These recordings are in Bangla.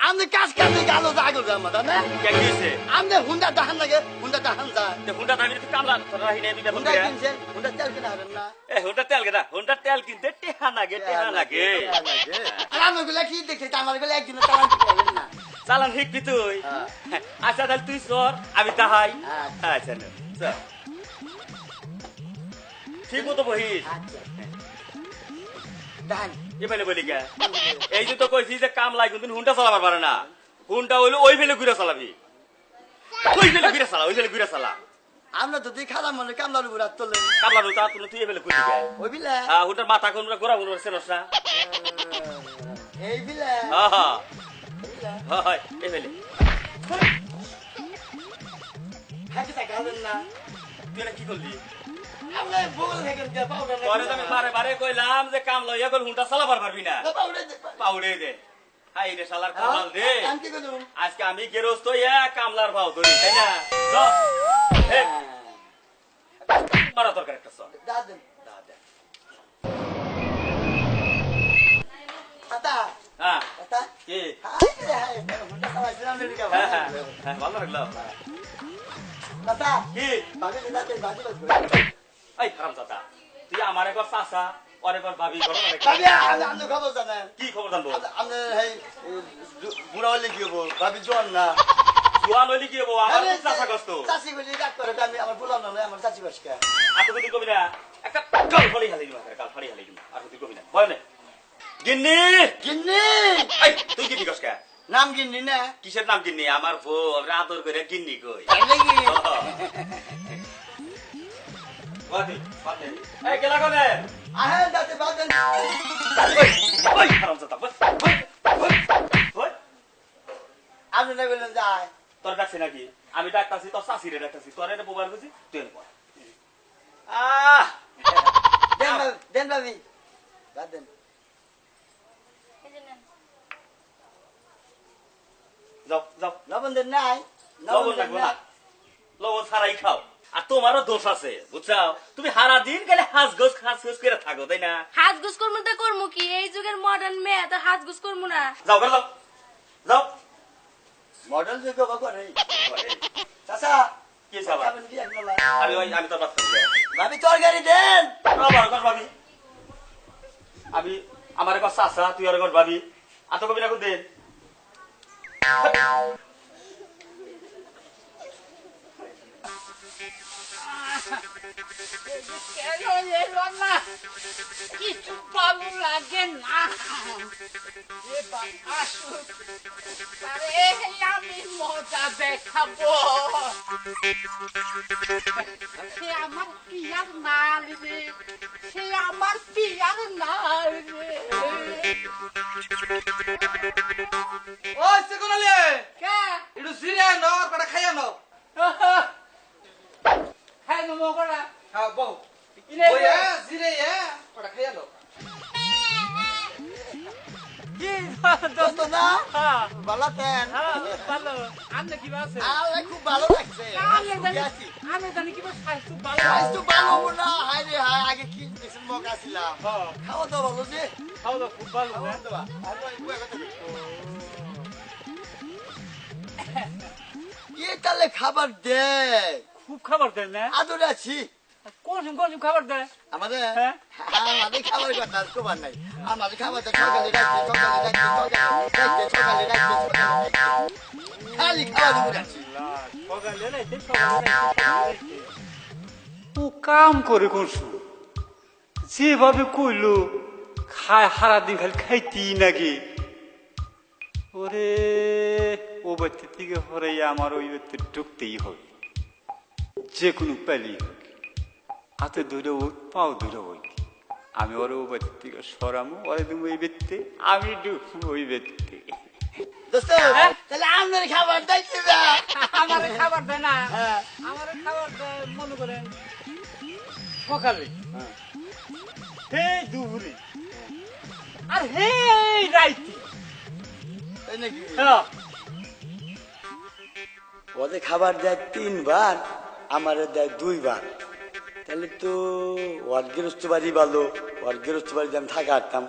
আমনে কাজ কাজে গালো জাগল জামাতা না কে কিছে আমনে হুন্ডা দাহান লাগে হুন্ডা দাহান যা তে হুন্ডা দামি তো কামলা তোরা হিনে বিদা হুন্ডা কিনছেন হুন্ডা তেল কিনা হবেন না এ হুন্ডা তেল গেদা হুন্ডা তেল কিনতে টেহা লাগে আর আমার গুলা কি দেখে আমার গুলা একদিন চালান করবেন না চালান শিখবি তুই আচ্ছা তাহলে তুই সর আমি তাহাই আচ্ছা না চল ঠিক মতো বহিস দাহান এবারে বলি কে এই যে তো কইছি যে কাম লাই কিন্তু হুন্ডা চালাবার পারে না হুন্ডা হইলো ওই ফেলে ঘুরে চালাবি ওই ফেলে ঘুরে চালা ওই ফেলে ঘুরে চালা আমরা তো তুই খালাম মনে কামলার উপর তোলে কামলা রুতা তুই এবেলে ঘুরে গে ওই বিলা হুন্ডার মাথা কোন গোড়া কোন সেরস না এই বিলা হয় এবেলে হাতে গাবেন না তুই কি করলি আমরা বগল থেকে দিয়া পাউডার তোরে তো আমি বারে বারে কইলাম যে কাম লইয়া গল হুন্ডা চালাবার পারবি না পাউডে দে হাই রে শালার কামাল দে আমি কইলাম আজকে আমি গেরস্ত ইয়া কামলার ভাও ধরি তাই না চ হে মারা তরকারি একটা চ দাদেন দাদা আতা হ্যাঁ আতা কি হাই রে হাই হুন্ডা চালাইছিলাম রে কা হ্যাঁ ভালো লাগলো আতা কি বাগে দাতে বাগে বাগে এই হারামজাদা তুই আমার একবার চাচা ওর একবার ভাবি ঘটনা ভাবি আমি খবর জানেন কি খবর জানবো আমি এই বুড়া হলে কি হবো ভাবি জন না জোয়ান হইলি কি হবো আমার খুব চাচা কষ্ট চাষি বলি ডাক করে আমি আমার বুড়া না আমার চাষি বাসকা আর তুই কবি না একটা গাল ফাড়ি হালি দিবা গাল ফাড়ি হালি দিবা আর তুই কবি না বল না গিন্নি গিন্নি এই তুই গিন্নি কসকা নাম গিন্নি না কিসের নাম গিন্নি আমার বউ আদর করে গিন্নি কই লাগি বাদি বাদি এই কেলা কোনে আহে দাতে বাদেন ওই হারামজাদা ওই আপনি না বলেন যায় তোর ডাকছি নাকি আমি ডাকতাছি তোর শাশিরে ডাকতাছি তোর এটা বোবার কইছি তুই এনে পড় দেন ভাবি বাদেন যাও যাও লবণ দেন নাই লবণ লাগবো না লবণ ছাড়াই খাও আর তোমারও দোষ আছে বুঝছাও তুমি সারা দিন গেলে হাঁস গোস করে থাকো তাই না হাত গুস করবো তো করবো কি এই যুগের মডার্ন মেয়ে তো হাত গুস করবো না যাও করে যাও যাও মডেল যুগ করে চাচা কি যাবা আপনি কি একলা আমি তো বাদ করি ভাবি তরকারি দেন আবার কর ভাবি আমি আমার একবার চাচা তুই আর একবার ভাবি আর তো কবি না দে কিছু ভালো লাগে না আমি মজা দেখাবো সে আমার পিয়ার নাল রে সে আমার পিয়ার নাল রে ও সেগুনালে কে একটু জিরে নাও আর কটা খাইয়া নাও হ্যাঁ নমো করা হ্যাঁ বউ ইনে ওয়া জিরে কটা খাইয়া নাও কি দোস্ত না হ্যাঁ ভালো তেন ভালো আপনি কি আছে আরে খুব ভালো লাগছে আমি জানি কি স্বাস্থ্য ভালো স্বাস্থ্য ভালো না হাই রে হাই আগে কি দিছেন মগ আসিলাম খাওয়া দাওয়া ভালো যে খাওয়া দাওয়া খুব ভালো খাওয়া দাওয়া আর ওই বুয়া কথা কি তাহলে খাবার দে খুব খাবার দেয় না আদরে আছি কোন খাবার দেয় আমাদের হ্যাঁ? আমাদের খাবার কথা আর কোবার নাই আমাদের খাবার তো সকালে রাখতে খালি খাওয়া দূর আছি ও কাম করে করছু যেভাবে কইলো খায় হারা দিন খালি খাইতেই নাকি ওরে ও বাচ্চা থেকে হরে আমার ওই বাচ্চা ঢুকতেই হবে যে কোনো পেলেই হোক হাতে ধরে ওই পাও ধরে ওই আমি ওরে ও বাচ্চা থেকে সরামো ওরে তুমি ওই ব্যক্তি আমি ঢুকবো ওই ব্যক্তি দোস্ত তাহলে আপনার খাবার দেখছি না আমার খাবার দেয় না হ্যাঁ আমার খাবার দেয় মনে করেন সকালে হে দুপুরে আর হে রাইতে তাই নাকি হ্যাঁ ওদের খাবার দেয় 3 বার আমার দেয় 2 বার তাহলে তো ওর গৃহস্থ বাড়ি ভালো ওর গৃহস্থ বাড়িতে আমি থাকা হারতাম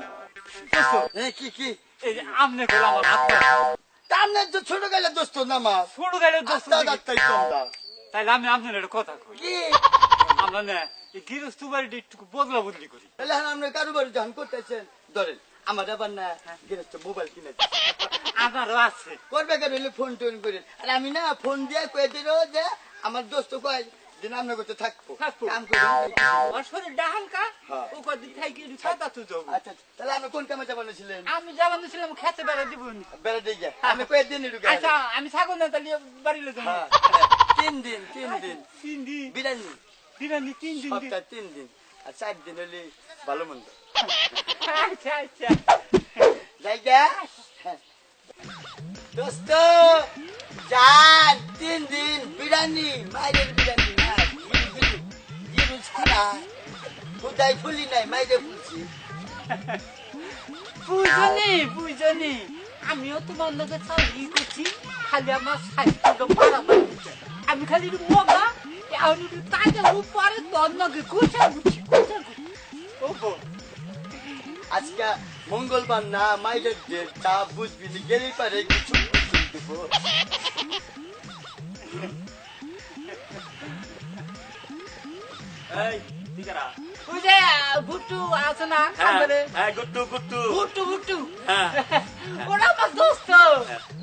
কি কি এই যে আমনে করে আমার হাত তার না তো ছোট গেলে দোস্ত না আমার ছোট গাড়ির দোস্ত আস্তা ডাক্তার কমটা তাইলে আমি আপনার একটা কথা কই কি আমরা না এই গৃহস্থ বাড়িটা একটু বদলা বদলি করি তাহলে এখন আপনি কারোবার যখন করতেছেন ধরেন আমার আবার না গেরস্ত মোবাইল কিনে দিন। আমারও আছে করবে কেন হইলে ফোন টোন করে আর আমি না ফোন দিয়ে কয়ে দিল যে আমার দোস্ত কয় দিন আপনার কাছে থাকবো থাকবো। কাম করে ওর শরীর ডাহালকা হ্যাঁ। ও কদিন থাকি সাদা তো যাবো আচ্ছা তাহলে আপনি কোন কামে যাবেন ছিলেন আমি যাবানো ছিলাম খেতে বেড়া দিব বেড়ে দিয়ে আমি কয়ে দিন ঢুকে আচ্ছা আমি ছাগল না তাহলে বাড়িলে যাবো হ্যাঁ 3 দিন 3 দিন 3 দিন বিরিয়ানি বিরিয়ানি 3 দিন সপ্তাহ 3 দিন আর 4 দিন হলে ভালো মন্দ আচ্ছা আচ্ছা জায়গা দোস্ত যান 3 দিন বিরিয়ানি মাইরের বিরিয়ানি না জিরু ছাড়া কোথায় ফুলি নাই মাইরে ফুলছি বুঝনি আমিও তোমার লোকের চাকরি করছি খালি আমার স্বাস্থ্য খারাপ হচ্ছে আমি খালি মগা এখন তাকে উপরে তোর নগে কোচা গুছি ওপো আজকে মঙ্গলবার না মাইরের যে চা বুঝবি নি গেলেই পারে কিছু দেবো এই দিকারা ওই যে ভুট্টু আছে না খাবারে হ্যাঁ গুট্টু গুট্টু ভুট্টু হ্যাঁ ওরা আমার দোস্ত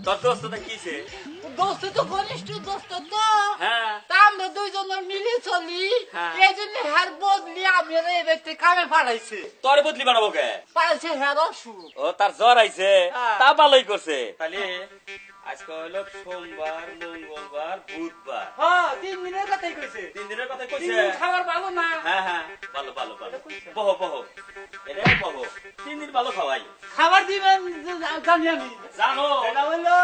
তোর দোস্তটা কিসে দোস্ত তো ঘনিষ্ঠ দোস্ত তো হ্যাঁ তা আমরা দুইজনের মিলে চলি হ্যাঁ। এই জন্য হ্যার বদলি আমি এই ব্যক্তি কামে পাঠাইছে তোর বদলি বানাবো কে পাঠাইছে হ্যার অসুখ ও তার জ্বর আইছে হ্যাঁ। তা ভালোই করছে তাহলে আজকে হলো সোমবার মঙ্গলবার বুধবার হ্যাঁ 3 দিনের কথাই কইছে 3 দিনের কথা 3 কইছে দিন খাবার ভালো না হ্যাঁ হ্যাঁ ভালো ভালো ভালো বহ বহ এটা বহ 3 দিন ভালো খাওয়াই খাবার দিবেন জানি আমি জানো এটা হলো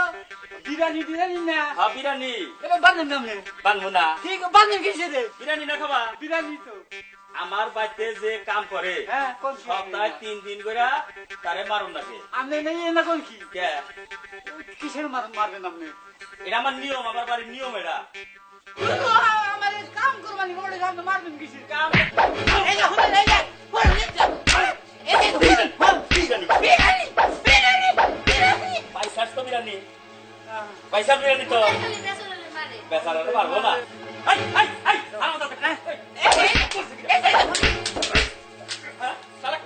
বিরিয়ানি না হ্যাঁ বিরিয়ানি এটা বানান নামে বানবো না ঠিক বানান কিসে রে বিরিয়ানি না খাবা বিরিয়ানি তো আমার বাড়িতে যে কাম করে হ্যাঁ কোন সপ্তাহে 3 দিন করে তারে মারুন নাকি আপনি নেই না কোন কি কে কিসের মারবেন আপনি এটা আমার নিয়ম আমার বাড়ির নিয়ম এটা আমার কাম করবানি বড় কাম মারবেন কিসের কাম এই যে হুনে এই যে এই যে বিরিয়ানি বিরিয়ানি পয়সার তো বিরিয়ানি পয়সার বিরিয়ানি তো বেচারা পারবো না এই এই এই আমার দাদা হ্যাঁ শালা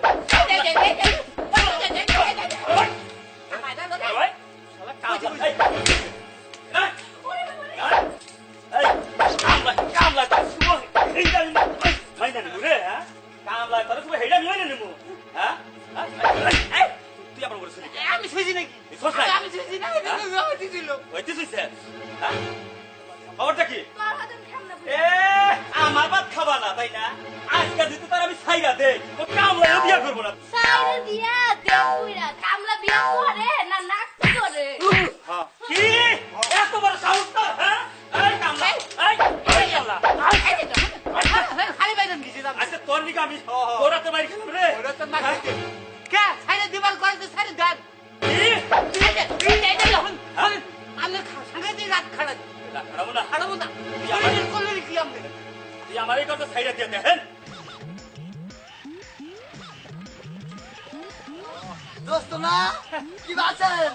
শালা কাম এই কামলা তো শুভ হেইডা নিমু মাইনা নিমু রে হ্যাঁ কামলা তো শুভ হেইডা নিমু নিমু হ্যাঁ এই তুই আমার বড় শুনি আমি সুজি নাকি আমি সুজি না আমি দিছিল ওই তুই শুইছে হ্যাঁ খবরটা কি এ আমার ভাত খাবা না তাই না আজকে যদি তোর আমি ছাইরা দে ও কামলা বিয়া করবো না সাইরে দিয়া দেউইরা কামলা বিয়া করে না নাচতে করে কি এত বড় সাহস তোর হ্যাঁ এই কামলা এই কামলা খালি বাইরেন গেছি আচ্ছা তোর নিকে আমি তোরা তো মারি খেলাম রে ওরা তো মার কে সাইরে দিবার করে তো সাইরে দেন আমি সাংঘাতিক রাত খাড়া খারাপ না খাড়াবো না করলে কি আমি তুই আমার এই কথা ছাইরা দিয়ে দেখেন দোস্ত না কি আছেন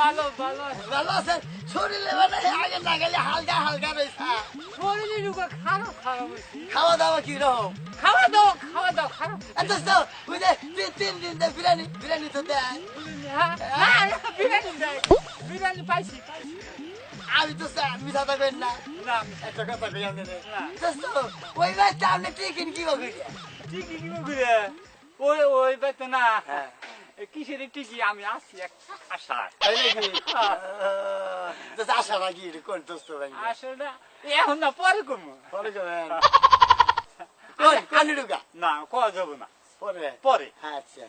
ভালো ভালো ভালো আছেন শরীরে মানে আগে না গেলে হালকা হালকা রয়েছে শরীরে রুগা খারাপ খারাপ হয়েছে খাওয়া দাওয়া কি রকম খাওয়া দাও খারাপ দোস্ত ওই যে 3 দিন দে বিরিয়ানি তো দেয় বিরিয়ানি পাইছি আমি তো মিশা থাকবেন না না একটা কথা কই আমি দোস্ত ওই বাচ্চা আপনি টিকিন কি করি ঠিকই কি করে ওই বেতে না হ্যাঁ। কিসের টিকি আমি আসছি এক আশা তাই নাকি দোস্ত আশা নাকি কোন দোস্ত ভাই আসলে এখন না পরে কমু পরে যাবেন কোন কানি ঢুকা না কোয়া যাবো না পরে পরে আচ্ছা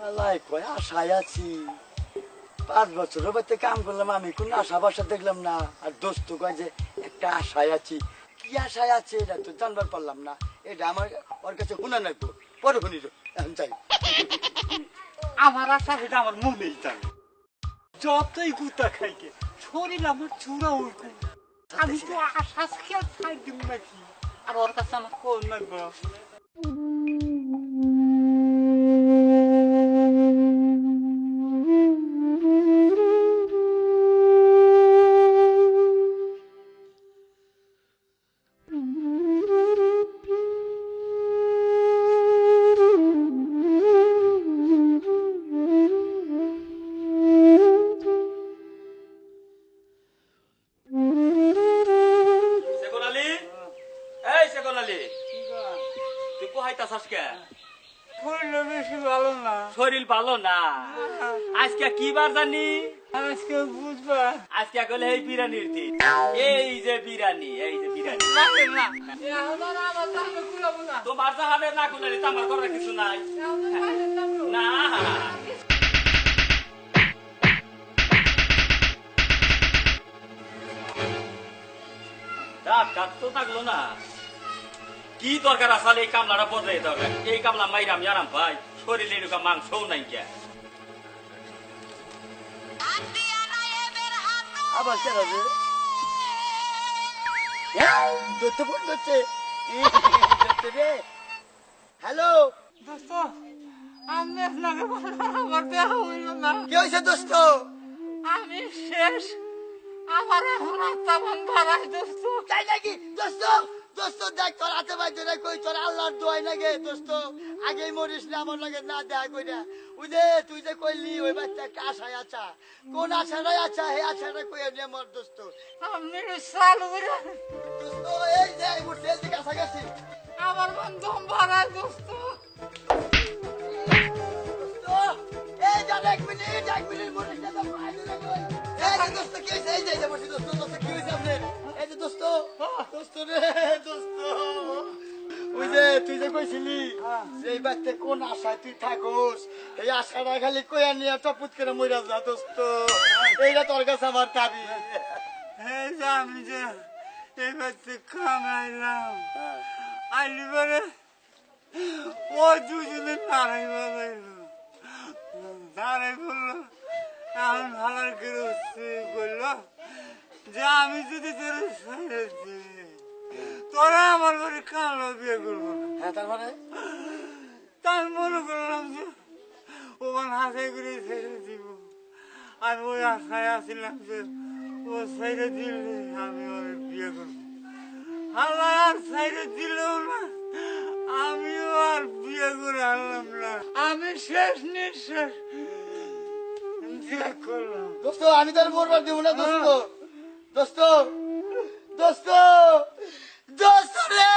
আলাই কই আশায় আছি 5 বছর হইতে কাম করলাম আমি কোন আশা বাসা দেখলাম না আর দোস্ত কয় যে একটা আশায় আছি কি আশায় আছে এটা তো জানবার পারলাম না এটা আমার ওর কাছে শুনা নাই তো পরে শুনি এখন চাই আমার আশা এটা আমার মনেই থাকে যতই গুতা খাইকে শরীর আমার চূড়া উঠবে আমি তো আশা খেয়ে ছাই দিব নাকি আর ওর কাছে আমার কোন লাগবে কে? শরীর বেশি ভালো না। শরীর ভালো না। আজকে কি বার জানি? আজকে বুঝবার আজকে গেলে এই বিরিয়ানির দিন। এই যে বিরিয়ানি, এই যে বিরিয়ানি। লাগে না এখন আর আমার দামে কুলাবো না তোমার যাহারে না করলে তো আমার করার কিছু নাই। এখন আর বাইরের দামে না। ডাক্তার তো থাকলো না। কি দরকার আসলে এই কামলাটা বদলাই দরকার। এই কামলা মাইরাম জানাম ভাই, শরীরে এরকম মাংসও নাই কে। আবার কেন রে ধরতে ফোন করছে রে। হ্যালো, দোস্ত আমি আপনাকে আমার দেওয়া হইল না কি হয়েছে দোস্ত? আমি শেষ আমার এখন আত্মা বন্ধ হারাই দোস্ত তাই নাকি দোস্ত? দোস্ত দেখ তোর হাতে বাইতে না কই তোর আল্লাহর দোয়াই নাকি দোস্ত, আগেই মরিস না আমার লাগে না দেখা কইরা। ওই যে তুই যে কইলি ওই বাচ্চা একটা আশায় আছা, কোন আশাটাই আছা হে আশাটা কই এনে মর দোস্ত। আমি চালু করে দোস্ত এই যে এই মুহূর্তে এই যে কাছাকাছি আমার বন্ধু হারাই দোস্ত দোস্ত এই যা এক মিনিট মরিস না তো পাইলি না কই। এই যে দোস্ত কি হইছে? এই যে বসে দোস্ত দোস্ত কি হইছে আপনার? এই যে দোস্ত দোস্ত রে দোস্ত, ওই যে তুই যে কইছিলি যে এই বাচ্চা কোন আশায় তুই থাকোস, এই আশাটা খালি কইয়া নিয়ে টপুত করে মইরা যা দোস্ত। এইটা তোর কাছে আমার দাবি। এই যে আমি যে এবার কামাইলাম আইলি পরে ও দুজনে দাঁড়াই বাজাইলো, দাঁড়াই বললো এখন ভালো করে উঠছে বললো যে আমি যদি তোর ছেড়ে দিই তোরা আমার ঘরে কালো বিয়ে করবো না। হ্যাঁ তারপরে তাই মনে করলাম যে ওখান হাসাই করে ছেড়ে দিব। আমি ওই আশায় আসছিলাম যে ও ছেড়ে দিলে আমি ওর বিয়ে করবো। আল্লাহ আর ছেড়ে দিলেও না, আমিও আর বিয়ে করে আনলাম না। আমি শেষ নিঃশ্বাস ত্যাগ করলাম। দোস্ত আমি তোর মরবার দিব না দোস্ত। দোস্ত দোস্ত দোস্ত রে